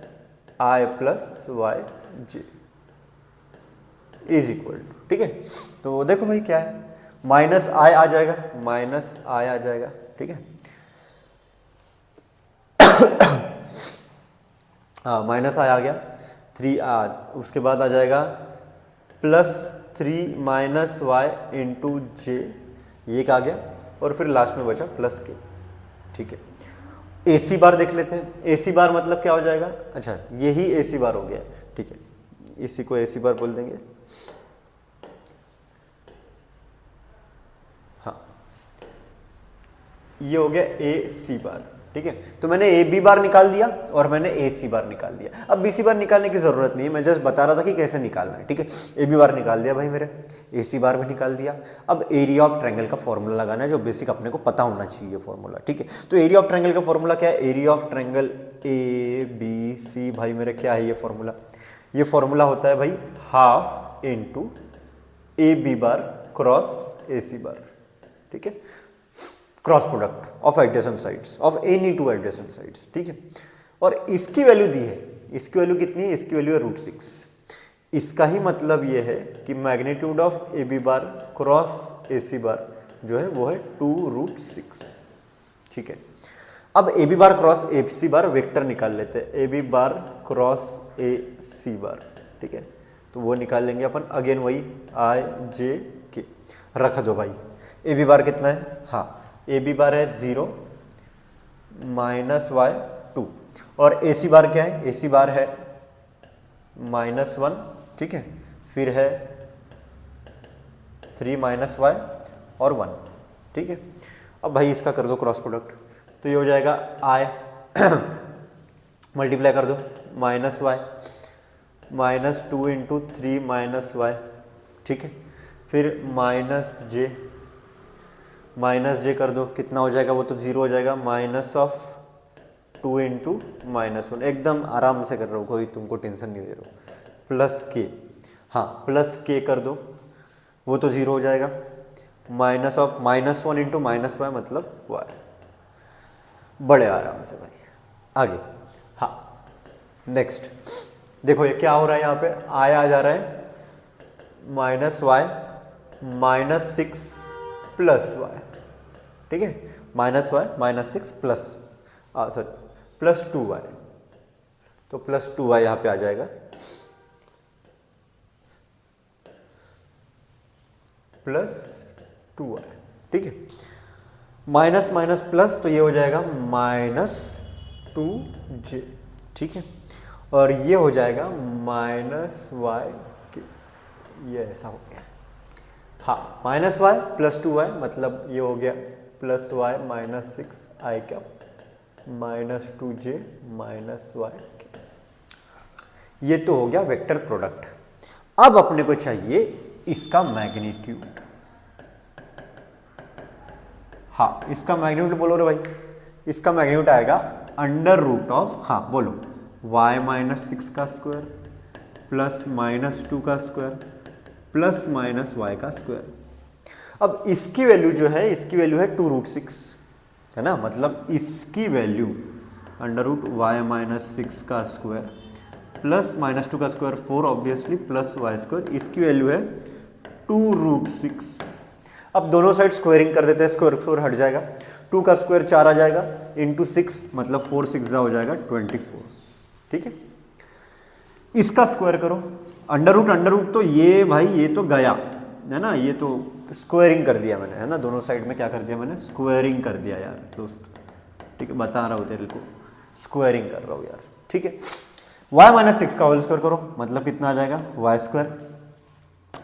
i plus y j is equal to ठीक है। तो देखो भाई क्या है, माइनस आई आ जाएगा, माइनस आई आ जाएगा, ठीक है। हाँ माइनस आई आ गया, 3 उसके बाद आ जाएगा +3 माइनस वाई इंटू जे, ये क्या आ गया, और फिर लास्ट में बचा प्लस के, ठीक है। AC बार देख लेते हैं, AC बार मतलब क्या हो जाएगा, अच्छा यही AC बार हो गया, ठीक है, इसी को AC बार बोल देंगे। हाँ ये हो गया AC बार, ठीक है। तो मैंने AB बार निकाल दिया और मैंने AC बार निकाल दिया। अब BC बार निकालने की जरूरत नहीं है, मैं जस्ट बता रहा था कि कैसे निकालना है, ठीक है। AB बार निकाल दिया भाई मेरे, AC बार भी निकाल दिया। अब एरिया ऑफ ट्रायंगल का फॉर्मूला लगाना है, जो बेसिक अपने को पता होना चाहिए फॉर्मूला, ठीक है। तो एरिया ऑफ ट्रायंगल का फॉर्मूला क्या है, एरिया ऑफ ट्रायंगल ABC भाई मेरे क्या है ये फॉर्मूला, ये फॉर्मूला होता है भाई हाफ इंटू AB बार क्रॉस AC बार, ठीक है, cross product of adjacent sides of any two adjacent sides, ठीक है। और इसकी वैल्यू दी है, इसकी वैल्यू कितनी है, इसकी वैल्यू है √6। इसका ही मतलब ये है कि magnitude of AB bar cross AC बार जो है वो है 2√6, ठीक है। अब AB बार क्रॉस AC बार वेक्टर निकाल लेते हैं, AB बार क्रॉस AC बार, ठीक है। तो वो निकाल लेंगे अपन, अगेन वही IJK रख दो भाई। AB बार कितना है, हाँ AB बार है 0 माइनस वाई 2, और AC बार क्या है, AC बार है -1, ठीक है, फिर है 3 माइनस वाई और 1, ठीक है। अब भाई इसका कर दो क्रॉस प्रोडक्ट, तो ये हो जाएगा I मल्टीप्लाई कर दो -y -2 इंटू 3 माइनस वाई, ठीक है, फिर -j कर दो, कितना हो जाएगा, वो तो 0 हो जाएगा, -2 इंटू -1, एकदम आराम से कर रहा हूँ, कोई तुमको टेंशन नहीं दे रहा हूँ, प्लस के, हाँ प्लस के कर दो, वो तो 0 हो जाएगा, -1 इंटू -y मतलब y, बड़े आराम से भाई। आगे हाँ नेक्स्ट देखो ये क्या हो रहा है, यहाँ पे I आ जा रहा है -y -6 प्लस y, ठीक है, -y -6 प्लस सॉरी +2y, तो +2y यहाँ पे आ जाएगा, +2y, ठीक है। माइनस माइनस प्लस, तो ये हो जाएगा -2j, ठीक है, और ये हो जाएगा -y, ये ऐसा हो गया, हाँ -y +2y मतलब ये हो गया +y -6i क्या -2j -y, ये तो हो गया वेक्टर प्रोडक्ट। अब अपने को चाहिए इसका मैग्नीट्यूड, हाँ इसका मैग्नीट्यूड बोलो रे भाई, इसका मैग्नीट्यूड आएगा √, हाँ बोलो, y -6 का स्क्वायर प्लस -2 का स्क्वायर प्लस -y का स्क्वायर। अब इसकी वैल्यू जो है, इसकी वैल्यू है 2√6, है ना, मतलब इसकी वैल्यू √y -6 का स्क्वायर प्लस -2 का square 4 obviously plus y square, इसकी वैल्यू है 2√6। अब दोनों साइड स्क्वायरिंग कर देते हैं, स्क्वायर हट जाएगा, 2 का स्क्वायर 4 आ जाएगा इंटू 6 मतलब 4 6 हो जाएगा 24, ठीक है। इसका स्क्वायर करो, √, तो ये भाई ये तो गया है ना, ये तो स्क्वायरिंग कर दिया मैंने, है ना, दोनों साइड में क्या कर दिया मैंने, स्क्वायरिंग कर दिया यार दोस्त, ठीक है, बता रहा हूँ तेरे को, स्क्वायरिंग कर रहा हूँ यार, ठीक है। y -6 का होल स्क्वायर करो, मतलब कितना आ जाएगा, y square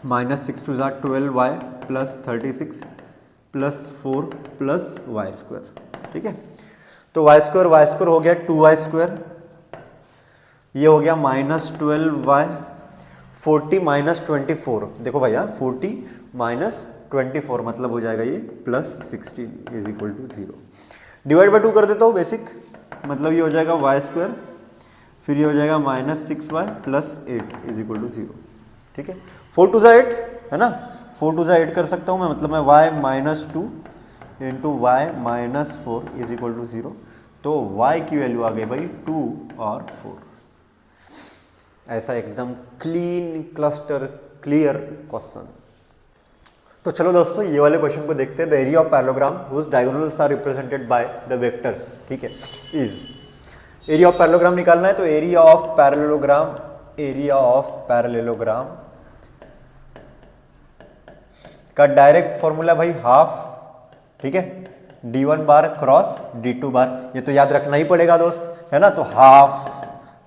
-6 2 12y plus 36 plus 4 plus y square, ठीक है। तो y स्क्वायर हो गया 2y स्क्वायर, ये हो गया -12y, 40 -24, देखो भैया 40 -24 मतलब हो जाएगा ये +16 = 0, डिवाइड बाय 2 कर देता हूँ बेसिक, मतलब ये हो जाएगा y स्क्वायर, फिर ये हो जाएगा -6y प्लस 8 = 0, ठीक है। 4 2 8 है ना, 4 2 8 कर सकता हूँ मैं, मतलब मैं y -2 इंटू y -4 = 0, तो y की वैल्यू आ गई भाई 2 और 4। ऐसा एकदम क्लीन क्लस्टर क्लियर क्वेश्चन। तो चलो दोस्तों ये वाले क्वेश्चन को देखते हैं। The area of parallelogram whose diagonals are represented by the vectors, ठीक है, इज, एरिया ऑफ पैरेललोग्राम निकालना है तो एरिया ऑफ पैरेललोग्राम का डायरेक्ट फॉर्मूला भाई हाफ, ठीक है, d1 बार क्रॉस d2 बार, ये तो याद रखना ही पड़ेगा दोस्त, है ना। तो हाफ,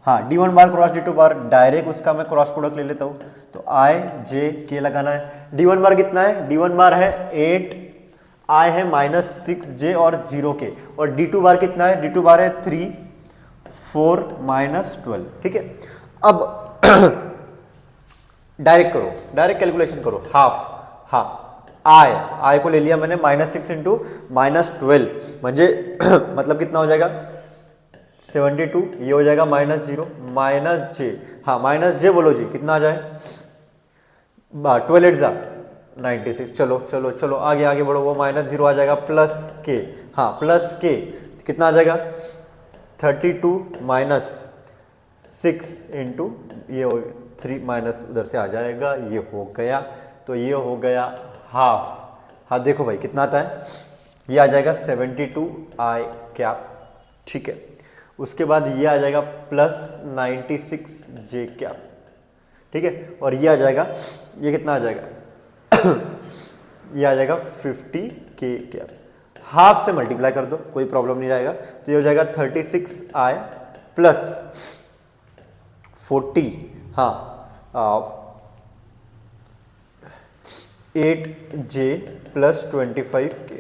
हाँ, d1 बार क्रॉस d2 बार, डायरेक्ट उसका मैं क्रॉस प्रोडक्ट ले लेता हूं तो i j k लगाना है। d1 बार कितना है, d1 बार है 8, i है -6j और 0k, और d2 बार कितना है, d2 बार है 3 4 -12, ठीक है। अब डायरेक्ट करो, डायरेक्ट कैलकुलेशन करो, हाफ, हाँ, i को ले लिया मैंने -6 इंटू -12 म्हणजे मतलब कितना हो जाएगा 72, ये हो जाएगा -0 -j, हाँ -j बोलो जी, कितना आ जाए 12 8 जा 96, चलो चलो चलो आगे आगे बढ़ो, वो -0 आ जाएगा प्लस k, हाँ प्लस k कितना आ जाएगा 32 -6 इंटू ये हो 3 माइनस उधर से आ जाएगा, ये हो गया, तो ये हो गया हाफ, हाँ देखो भाई कितना आता है, ये आ जाएगा 72 i कैप, ठीक है। उसके बाद ये आ जाएगा प्लस 96 j कैप, ठीक है, और ये आ जाएगा, ये कितना आ जाएगा ये आ जाएगा 50 k कैप, हाफ से मल्टीप्लाई कर दो कोई प्रॉब्लम नहीं रहेगा, तो ये हो जाएगा 36 i प्लस 40, हाँ 8j प्लस 25k।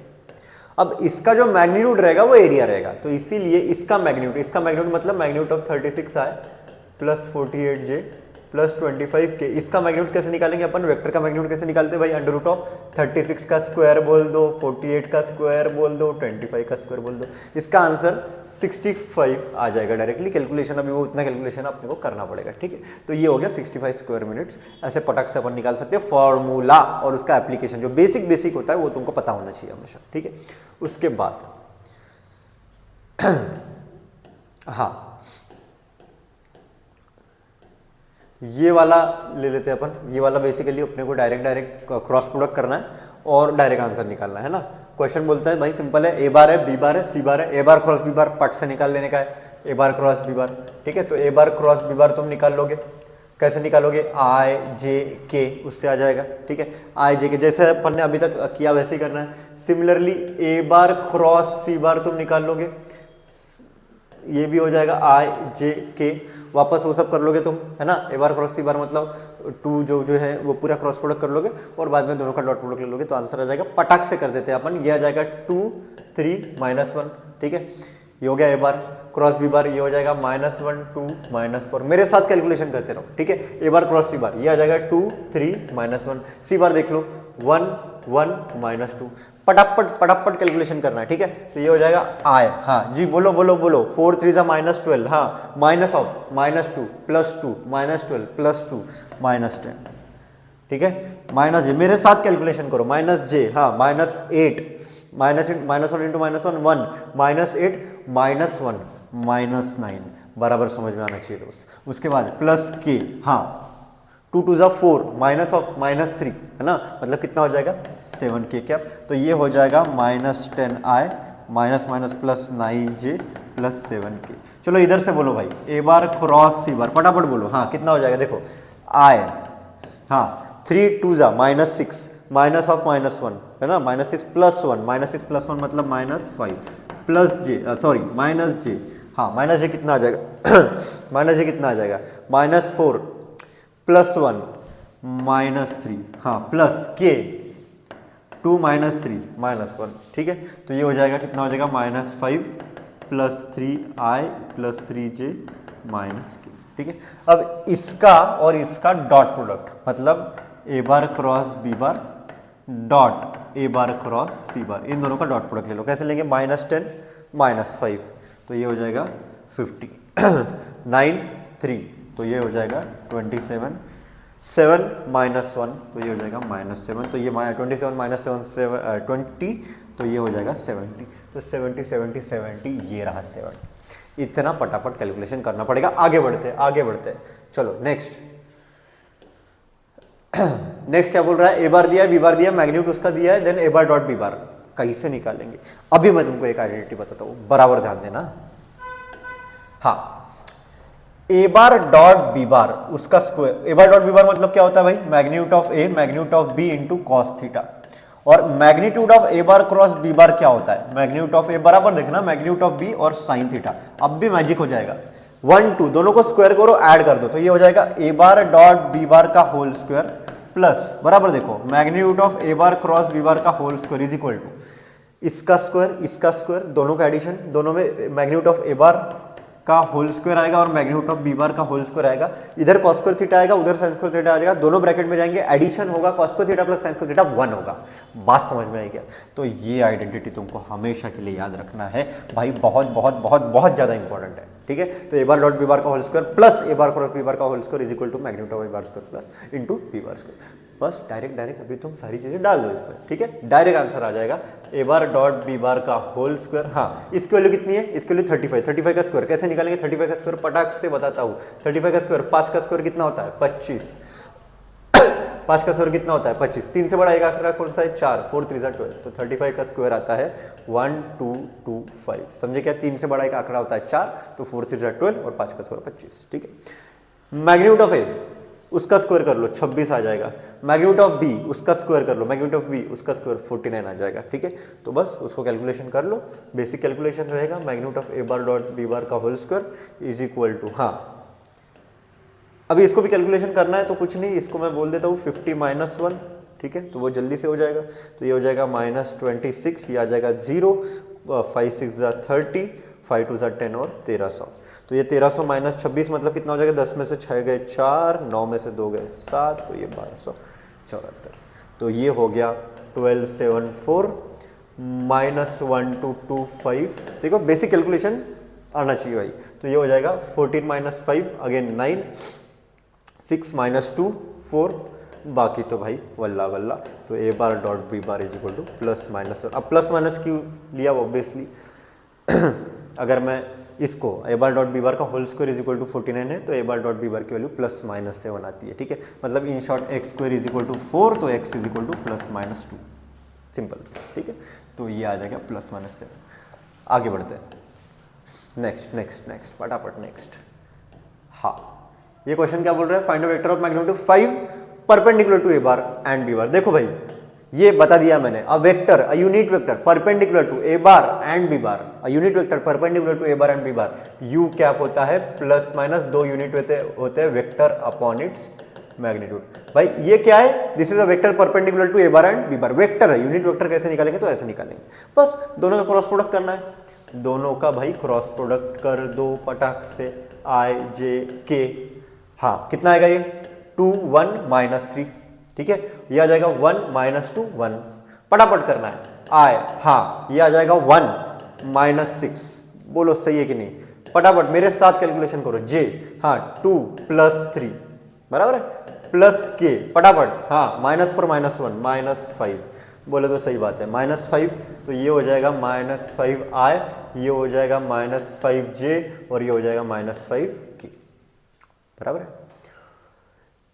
अब इसका जो मैग्नीट्यूड रहेगा वो एरिया रहेगा, तो इसीलिए इसका मैग्नीट्यूड मतलब magnitude of 36i plus 48j plus 25k, इसका मैग्नीट्यूड कैसे निकालेंगे अपन, वेक्टर का मैग्नीट्यूड कैसे निकालते हैं भाई, अंडर रूट ऑफ 36 का स्क्वायर बोल दो, 48 का स्क्वायर बोल दो, 25 का स्क्वायर बोल दो, इसका आंसर 65 आ जाएगा डायरेक्टली। कैलकुलेशन अभी वो उतना कैलकुलेशन अपने को करना पड़ेगा, ठीक है। तो ये हो गया 65 स्क्वायर मिनट्स, ऐसे पटक से अपन निकाल सकते हैं फॉर्मूला, और उसका एप्लीकेशन जो बेसिक होता है वो तुमको पता होना चाहिए हमेशा, ठीक है। उसके बाद हाँ ये वाला ले लेते हैं अपन, ये वाला बेसिकली अपने को डायरेक्ट क्रॉस प्रोडक्ट करना है और डायरेक्ट आंसर निकालना है ना। क्वेश्चन बोलता है भाई सिंपल है, ए बार है, बी बार है, सी बार है, ए बार क्रॉस बी बार पट से निकाल लेने का है, A bar cross B bar, ठीक है। तो ए बार क्रॉस बी बार तुम निकाल लोगे, कैसे निकालोगे, आई जे के उससे आ जाएगा, ठीक है। आई जे के जैसे अपन ने अभी तक किया वैसे ही करना है। सिमिलरली ए बार क्रॉस सी बार तुम निकाल लोगे, ये भी हो जाएगा आई जे के, वापस वो सब कर लोगे तुम, है ना। ए बार क्रॉस सी बार मतलब 2 जो है वो पूरा क्रॉस प्रोडक्ट कर लोगे और बाद में दोनों का डॉट प्रोडक्ट ले लोगे, तो आंसर आ जाएगा, पटाख से कर देते हैं अपन, ये आ जाएगा 2 3 -1, ठीक है। ये हो गया ए बार क्रॉस बी बार, ये हो जाएगा -1 2 -4, मेरे साथ कैलकुलेशन करते रहो, ठीक है। ए बार क्रॉस सी बार, ये आ जाएगा 2 3 -1, सी बार देख लो 1 1 -2, पटापट कैलकुलेशन करना है, ठीक है। तो ये हो जाएगा आई, हाँ जी बोलो बोलो बोलो, 4 3 -12, हाँ माइनस ऑफ -2 +2 -12 +2 -10, ठीक है। माइनस जे, मेरे साथ कैलकुलेशन करो, -j, हाँ -8 -1 इंटू -1 1 -8 -1 -9, बराबर समझ में आना चाहिए दोस्त। उसके बाद प्लस के, हाँ 2 2 4 माइनस ऑफ -3, है ना, मतलब कितना हो जाएगा 7k कैप, तो ये हो जाएगा -10i minus plus 9j plus 7k। चलो इधर से बोलो भाई, ए बार क्रॉस सी बार, फटाफट बोलो, हाँ कितना हो जाएगा देखो, i, हाँ 3 2 -6 माइनस ऑफ -1, है ना, -6 + 1 -6 + 1 मतलब -5 प्लस j, सॉरी -j, हाँ -j कितना आ जाएगा -j कितना आ जाएगा -4 +1 -3, हाँ प्लस के 2 -3 -1, ठीक है। तो ये हो जाएगा कितना हो जाएगा -5 + 3i + 3j -k, ठीक है। अब इसका और इसका डॉट प्रोडक्ट मतलब A bar cross B bar dot A bar cross C bar, इन दोनों का डॉट प्रोडक्ट ले लो, कैसे लेंगे -10 -5, तो ये हो जाएगा 50 9 3, तो ये हो जाएगा 27 7 -1, तो ये हो जाएगा -7, तो ये 27 -7 20, तो ये हो जाएगा 70, तो 70 70 70 ये रहा 7। इतना पटापट कैलकुलेशन करना पड़ेगा। आगे बढ़ते हैं चलो नेक्स्ट नेक्स्ट क्या बोल रहा है, ए बार दिया है, बी बार दिया है, मैग्नीट्यूड उसका दिया है, देन ए बार डॉट बी बार कैसे निकालेंगे। अभी मैं तुमको एक आइडेंटिटी बताता हूँ, बराबर ध्यान देना। हाँ, ए बार डॉट बी बार उसका square, A bar dot B bar मतलब क्या होता है भाई, magnitude of A magnitude of B into cos theta. और magnitude of A bar cross B bar क्या होता है, मैग्नीट्यूड ऑफ ए बराबर देखना मैग्नीट्यूड ऑफ बी और साइन थीटा। अब भी मैजिक हो जाएगा, 1 2 दोनों को स्क्वायर करो, ऐड कर दो, तो ये हो जाएगा ए बार डॉट बी बार का होल स्क्वायर प्लस बराबर देखो magnitude of A bar cross B bar का whole square is equal to इसका स्क्वायर, दोनों का एडिशन, दोनों में मैग्नीट्यूड ऑफ ए बार का होल स्क्वायर आएगा और मैग्नीट्यूड ऑफ बी बार का होल स्क्वायर आएगा, इधर cos स्क्वायर थीटा आएगा, उधर sin स्क्वायर थीटा आएगा, दोनों ब्रैकेट में जाएंगे, एडिशन होगा, cos square theta plus sin square theta 1 होगा। बात समझ में आई क्या? तो ये आइडेंटिटी तुमको हमेशा के लिए याद रखना है भाई, बहुत बहुत बहुत बहुत ज्यादा इंपॉर्टेंट है, ठीक है। तो A bar dot B bar का whole square plus A bar cross B bar का whole square is equal to magnitude of A bar square plus into B bar square. बस डायरेक्ट अभी तुम सारी चीजें डाल दो इसमें, ठीक है, डायरेक्ट आंसर आ जाएगा ए बार डॉट बी बार का होल स्क्वायर। हाँ, इसकी वैल्यू कितनी है, इसकी वैल्यू 35 का स्क्वायर कैसे निकालेंगे, 35 का स्क्वायर पटाख से बताता हूँ। 35 का स्क्वायर 5 का स्क्वायर कितना होता है 25, 5 का स्क्वायर कितना होता है 25, 3 से बड़ा एक आंकड़ा कौन सा है 4, 4 3 12, तो 35 का स्क्वायर आता है 1225। समझे क्या, 3 से बड़ा एक आंकड़ा होता है 4, तो 4 3 12 और 5 का स्क्वायर 25, ठीक है। मैग्नीट्यूड ऑफ ए उसका स्क्वायर कर लो 26 आ जाएगा, मैग्नीट्यूड ऑफ बी उसका स्क्वायर कर लो, मैग्नीट्यूड ऑफ बी उसका स्क्वायर 49 आ जाएगा, ठीक है। तो बस उसको कैलकुलेशन कर लो, बेसिक कैलकुलेशन रहेगा magnitude of A bar dot B bar का whole square is equal to, हाँ अभी इसको भी कैलकुलेशन करना है तो कुछ नहीं, इसको मैं बोल देता हूँ 50 माइनस 1, ठीक है, तो वो जल्दी से हो जाएगा। तो ये हो जाएगा -26, ये आ जाएगा 0, 5 6 30, 5 2 10 और 1300। तो ये 1300 माइनस 26 मतलब कितना हो जाएगा, 10 में से 6 गए 4, 9 में से 2 गए 7, तो ये 1274। तो ये हो गया 1274 माइनस 1225। देखो बेसिक कैलकुलेशन आना चाहिए भाई। तो ये हो जाएगा 14 माइनस 5 अगेन 9, 6 माइनस 2 4, बाकी तो भाई वल्ला वल्ला। तो A bar dot B bar is equal to plus minus. अब प्लस माइनस क्यों लिया, ऑब्वियसली अगर मैं इसको ए बार डॉट बी बार का whole square is equal to 49 है, तो ए बार डॉट बी बार की वैल्यू प्लस माइनस 7 आती है, ठीक है। मतलब in short x square is equal to 4, तो x is equal to plus minus 2, simple, ठीक है। तो ये आ जाएगा प्लस माइनस 7। आगे बढ़ते हैं, नेक्स्ट फटाफट नेक्स्ट। हाँ, ये क्वेश्चन क्या बोल रहा है, find the vector of magnitude 5 perpendicular to A bar and B bar. देखो भाई ये बता दिया मैंने, a vector, a unit vector perpendicular to A bar and B bar, a unit vector perpendicular to A bar and B bar, u cap होता है प्लस माइनस 2 यूनिट होते हैं वेक्टर अपॉन इट्स मैग्नीट्यूड। भाई ये क्या है, this is a vector perpendicular to A bar and B bar, vector है, यूनिट वेक्टर कैसे निकालेंगे, तो ऐसे निकालेंगे, बस दोनों का क्रॉस प्रोडक्ट करना है, दोनों का भाई क्रॉस प्रोडक्ट कर दो पटाख से, आई जे के। हाँ कितना आएगा ये 2 1 -3, ठीक है, ये आ जाएगा 1 -2 1, फटाफट करना है। आई, हाँ ये आ जाएगा 1 -6, बोलो सही है कि नहीं, फटाफट मेरे साथ कैलकुलेशन करो। जे, हाँ 2 + 3 बराबर है, प्लस के फटाफट, हाँ -4 -1 -5, बोले तो सही बात है -5, तो ये हो जाएगा -5 आई, ये हो जाएगा -5 जे और ये हो जाएगा -5 के, बराबर है।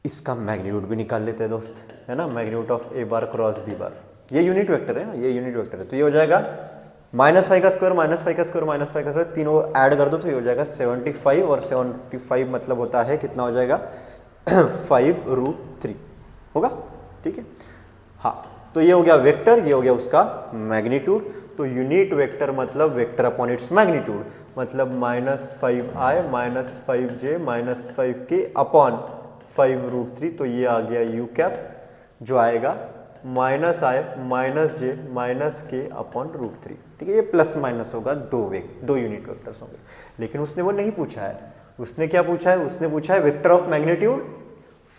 इसका मैग्नीट्यूड भी निकाल लेते हैं दोस्त, है ना, magnitude of A bar cross B bar, ये यूनिट वेक्टर है ना, ये यूनिट वेक्टर है, तो ये हो जाएगा -5 का स्क्वायर -5 का स्क्वायर -5 का स्क्वायर, तीनों ऐड कर दो तो ये हो जाएगा 75, और 75 मतलब होता है कितना हो जाएगा 5√3 होगा, ठीक है। हाँ तो ये हो गया वेक्टर, ये हो गया उसका मैग्नीट्यूड। तो यूनिट वेक्टर मतलब वेक्टर अपॉन इट्स मैग्नीट्यूड, मतलब -5i -5j -5k अपॉन 5√3, तो ये आ गया यू कैप, जो आएगा -i -j -k अपॉन √3, ठीक है। ये प्लस माइनस होगा, दो यूनिट वेक्टर्स होंगे, लेकिन उसने वो नहीं पूछा है, उसने क्या पूछा है, उसने पूछा है वेक्टर ऑफ मैग्नीट्यूड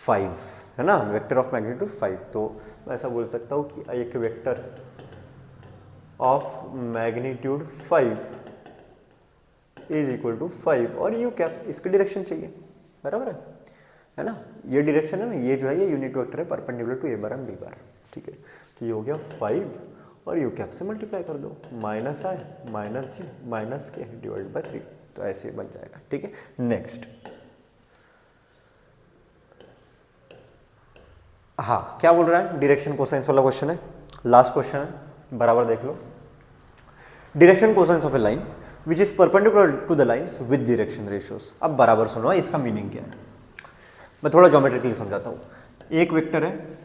5, है ना, वेक्टर ऑफ मैग्नीट्यूड 5। तो मैं ऐसा बोल सकता हूँ कि एक vector of magnitude 5 is equal to 5 और यू कैप, इसकी डायरेक्शन चाहिए, बराबर है ना, ये डायरेक्शन है ना, ये जो है ये यूनिट वेक्टर है perpendicular to A bar and B bar, ठीक है। तो ये हो गया 5 और यू कैप से मल्टीप्लाई कर दो, -i -j -k divide by 3, तो ऐसे बन जाएगा, ठीक है। नेक्स्ट हाँ क्या बोल रहा है, डायरेक्शन कोसाइंस वाला क्वेश्चन है, लास्ट क्वेश्चन है, बराबर देख लो। Direction cosines of a line which is perpendicular to the lines with direction ratios. अब बराबर सुनो इसका मीनिंग क्या है, मैं थोड़ा ज्योमेट्रिकली समझाता हूँ। एक वेक्टर है,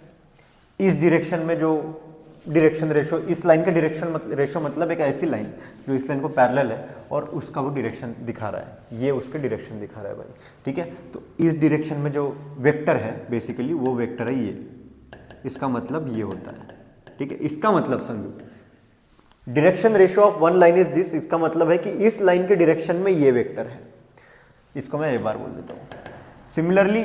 इस डायरेक्शन में जो डायरेक्शन रेशियो, इस लाइन का डायरेक्शन रेशियो मतलब एक ऐसी लाइन जो इस लाइन को पैरेलल है और उसका वो डायरेक्शन दिखा रहा है, ये उसके डायरेक्शन दिखा रहा है भाई, ठीक है। तो इस डायरेक्शन में जो वेक्टर है बेसिकली वो वेक्टर है ये, इसका मतलब ये होता है, ठीक है। इसका मतलब समझो, direction ratio of one line is this, इसका मतलब है कि इस लाइन के डायरेक्शन में ये वेक्टर है। इसको मैं एक बार बोल देता हूँ। सिमिलरली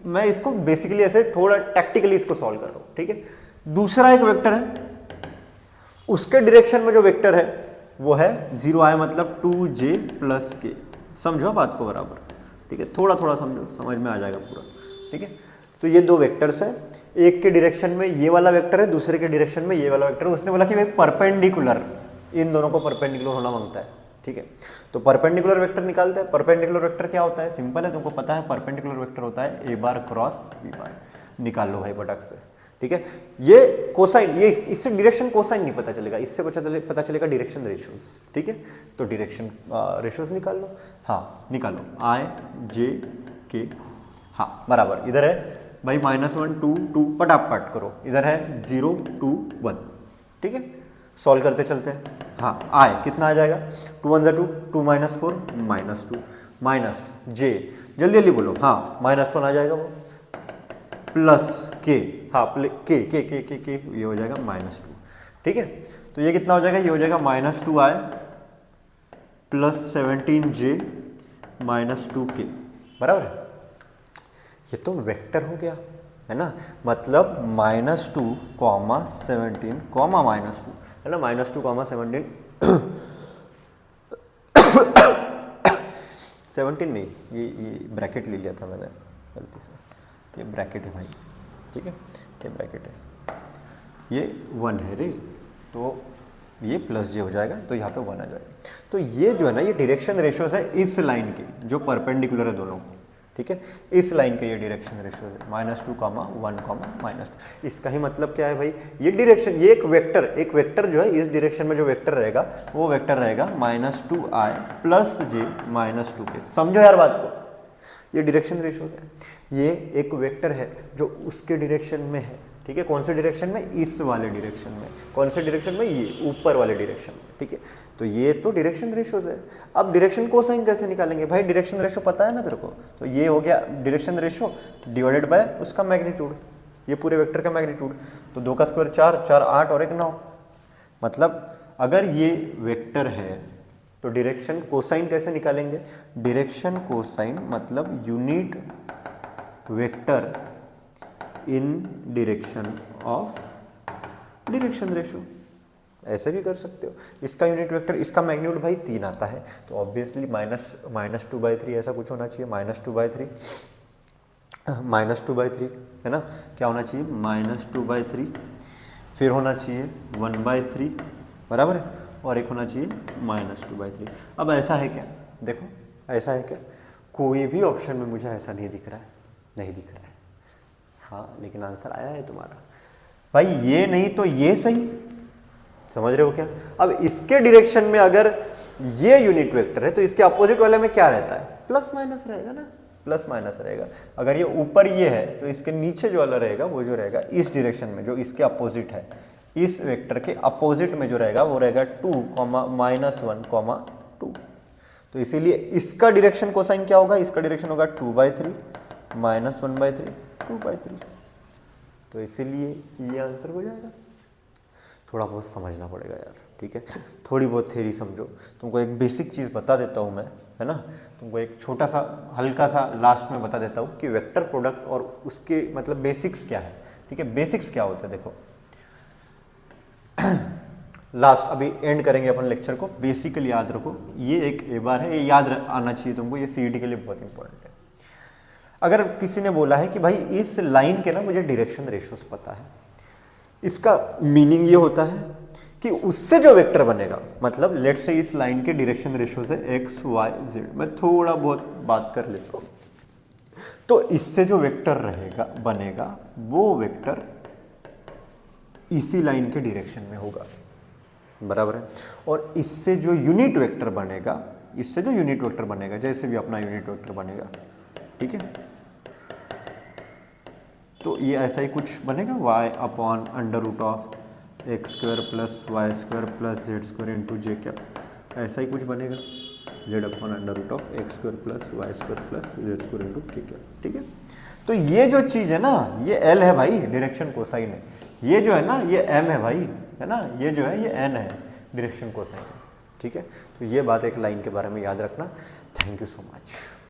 मैं इसको बेसिकली ऐसे थोड़ा टैक्टिकली इसको सॉल्व कर रहा हूँ, ठीक है। दूसरा एक वेक्टर है, उसके डायरेक्शन में जो वेक्टर है वो है 0i मतलब 2j प्लस k। समझो बात को बराबर, ठीक है, थोड़ा थोड़ा समझो, समझ में आ जाएगा पूरा, ठीक है। तो ये दो वेक्टर्स हैं, एक के डायरेक्शन में ये वाला वेक्टर है, दूसरे के डायरेक्शन में ये वाला वेक्टर है। उसने बोला कि भाई परपेंडिकुलर, इन दोनों को परपेंडिकुलर होना मांगता है, ठीक है। तो परपेंडिकुलर वेक्टर निकालते हैं। परपेंडिकुलर वेक्टर क्या होता है, सिंपल है, तुमको पता है परपेंडिकुलर वेक्टर होता है a बार क्रॉस b बार। निकाल लो भाई पटक से, ठीक है। ये कोसाइन, ये इससे डायरेक्शन कोसाइन नहीं पता चलेगा, इससे पता चलेगा डायरेक्शन रेशियोज, ठीक है। तो डायरेक्शन रेशियोज निकाल लो, हाँ निकालो, i j k, हाँ बराबर। इधर है भाई -1 2 2, पटापट करो, इधर है 0 2 1, ठीक है। सॉल्व करते चलते हैं, हाँ आए कितना आ जाएगा, 2 1 2 2 -4 -2 माइनस j, जल्दी जल्दी बोलो, हाँ -1 आ जाएगा वो, प्लस k, हाँ k ये हो जाएगा -2, ठीक है। तो ये कितना हो जाएगा, ये हो जाएगा -2i प्लस 17j -2k, बराबर है। ये तो वेक्टर हो गया है ना, मतलब -2, 17, -2 है ना, -2, 17 17 नहीं, ये ब्रैकेट ले लिया था मैंने गलती से, ये ब्रैकेट है भाई, ठीक है, ये ब्रैकेट है, ये 1 है रे, तो ये प्लस जे हो जाएगा, तो यहाँ पे 1 आ जाएगा। तो ये जो है ना, ये डायरेक्शन रेशियोज है इस लाइन के जो परपेंडिकुलर है दोनों को, ठीक है। इस लाइन के ये डायरेक्शन रेशियो है -2, 1, -2। इसका ही मतलब क्या है भाई, ये डायरेक्शन, ये एक वेक्टर जो है इस डायरेक्शन में जो वेक्टर रहेगा वो वेक्टर रहेगा -2i प्लस j -2k। समझो यार बात को, ये डायरेक्शन रेशियो है, ये एक वेक्टर है जो उसके डायरेक्शन में है, ठीक है। कौन से डायरेक्शन में, इस वाले डायरेक्शन में। कौन से डायरेक्शन में, ये ऊपर वाले डायरेक्शन में, ठीक है। तो ये तो डायरेक्शन रेशियोज है। अब डायरेक्शन कोसाइन कैसे निकालेंगे भाई, डायरेक्शन रेशियो पता है ना तेरे को, तो ये हो गया डायरेक्शन रेशियो डिवाइडेड बाय उसका मैग्नीट्यूड, ये पूरे वेक्टर का मैग्नीट्यूड। तो 2 का स्क्वायर 4, 4 8 और 1 9, मतलब अगर ये वेक्टर है तो डायरेक्शन कोसाइन कैसे निकालेंगे, डायरेक्शन कोसाइन मतलब unit vector in direction of direction ratio, ऐसे भी कर सकते हो। इसका यूनिट वेक्टर, इसका मैग्नीट्यूड भाई 3 आता है, तो ऑब्वियसली -2/3 ऐसा कुछ होना चाहिए, -2/3 है ना, क्या होना चाहिए, -2/3, फिर होना चाहिए 1/3, बराबर है, और एक होना चाहिए -2/3। अब ऐसा है क्या, देखो ऐसा है क्या, कोई भी ऑप्शन में मुझे ऐसा नहीं दिख रहा है, नहीं दिख रहा है, हाँ लेकिन आंसर आया है तुम्हारा भाई, ये नहीं तो ये सही, समझ रहे हो क्या। अब इसके डायरेक्शन में अगर ये यूनिट वेक्टर है तो इसके अपोजिट वाले में क्या रहता है, प्लस माइनस रहेगा ना, प्लस माइनस रहेगा। अगर ये ऊपर ये है तो इसके नीचे जो वाला रहेगा वो जो रहेगा इस डायरेक्शन में जो इसके अपोजिट है, इस वेक्टर के अपोजिट में जो रहेगा वो रहेगा 2, -1, 2। तो इसीलिए इसका डायरेक्शन कोसाइन क्या होगा, इसका डायरेक्शन होगा 2/3 -1/3 2/3। तो इसीलिए ये आंसर हो जाएगा। थोड़ा बहुत समझना पड़ेगा यार, ठीक है, थोड़ी बहुत थ्योरी समझो। तुमको एक बेसिक चीज़ बता देता हूँ मैं, है ना, तुमको एक छोटा सा हल्का सा लास्ट में बता देता हूँ कि वेक्टर प्रोडक्ट और उसके मतलब बेसिक्स क्या है, ठीक है। बेसिक्स क्या होता है देखो, लास्ट अभी एंड करेंगे अपन लेक्चर को। बेसिकली याद रखो, ये एक ए बार है, ये याद आना चाहिए तुमको, ये सीईटी के लिए बहुत इंपॉर्टेंट है। अगर किसी ने बोला है कि भाई इस लाइन के ना मुझे डायरेक्शन रेशियोज पता है, इसका मीनिंग ये होता है कि उससे जो वेक्टर बनेगा, मतलब लेट से इस लाइन के डायरेक्शन रेशियोज है x y z, मैं थोड़ा बहुत बात कर लेता हूँ। तो इससे जो वेक्टर रहेगा बनेगा वो वेक्टर इसी लाइन के डायरेक्शन में होगा, बराबर है। और इससे जो यूनिट वेक्टर बनेगा, इससे जो यूनिट वेक्टर बनेगा, जैसे भी अपना यूनिट वेक्टर बनेगा, ठीक है, तो ये ऐसा ही कुछ बनेगा, y upon under root of x square plus y square plus z square into j cap, ऐसा ही कुछ बनेगा, z upon under root of x square plus y square plus z square into k cap, ठीक है। तो ये जो चीज़ है ना, ये l है भाई, डायरेक्शन कोसाइन है। ये जो है ना, ये m है भाई, है ना, ये जो है ये n है, डायरेक्शन कोसाइन है, ठीक है। तो ये बात एक लाइन के बारे में याद रखना। Thank you so much.